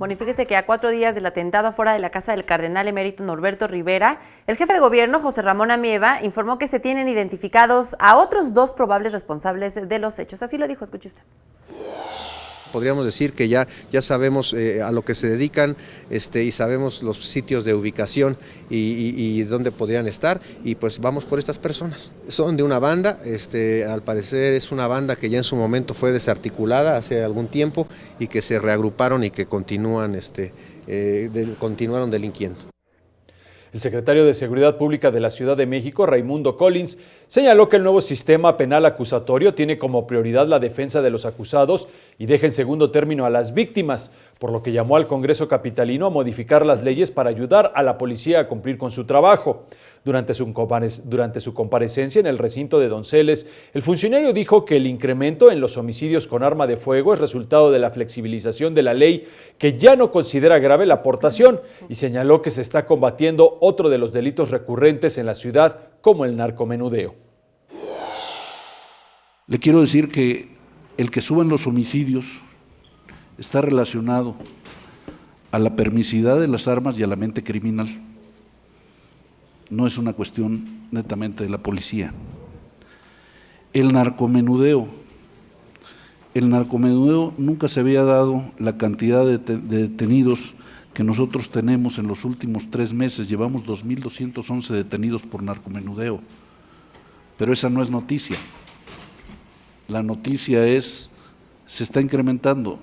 Bueno, y fíjese que a 4 días del atentado afuera de la casa del cardenal emérito Norberto Rivera, el jefe de gobierno, José Ramón Amieva, informó que se tienen identificados a otros 2 probables responsables de los hechos. Así lo dijo, escuche usted. Podríamos decir que ya sabemos a lo que se dedican y sabemos los sitios de ubicación y dónde podrían estar, y pues vamos por estas personas. Son de una banda, al parecer es una banda que ya en su momento fue desarticulada hace algún tiempo y que se reagruparon y que continuaron delinquiendo. El secretario de Seguridad Pública de la Ciudad de México, Raimundo Collins, señaló que el nuevo sistema penal acusatorio tiene como prioridad la defensa de los acusados y deja en segundo término a las víctimas, por lo que llamó al Congreso capitalino a modificar las leyes para ayudar a la policía a cumplir con su trabajo. Durante su comparecencia en el recinto de Donceles, el funcionario dijo que el incremento en los homicidios con arma de fuego es resultado de la flexibilización de la ley, que ya no considera grave la aportación, y señaló que se está combatiendo otro de los delitos recurrentes en la ciudad, como el narcomenudeo. Le quiero decir que el que suban los homicidios está relacionado a la permisividad de las armas y a la mente criminal. No es una cuestión netamente de la policía. El narcomenudeo nunca se había dado la cantidad de detenidos que nosotros tenemos en los últimos 3 meses. Llevamos 2.211 detenidos por narcomenudeo, pero esa no es noticia. La noticia es, se está incrementando.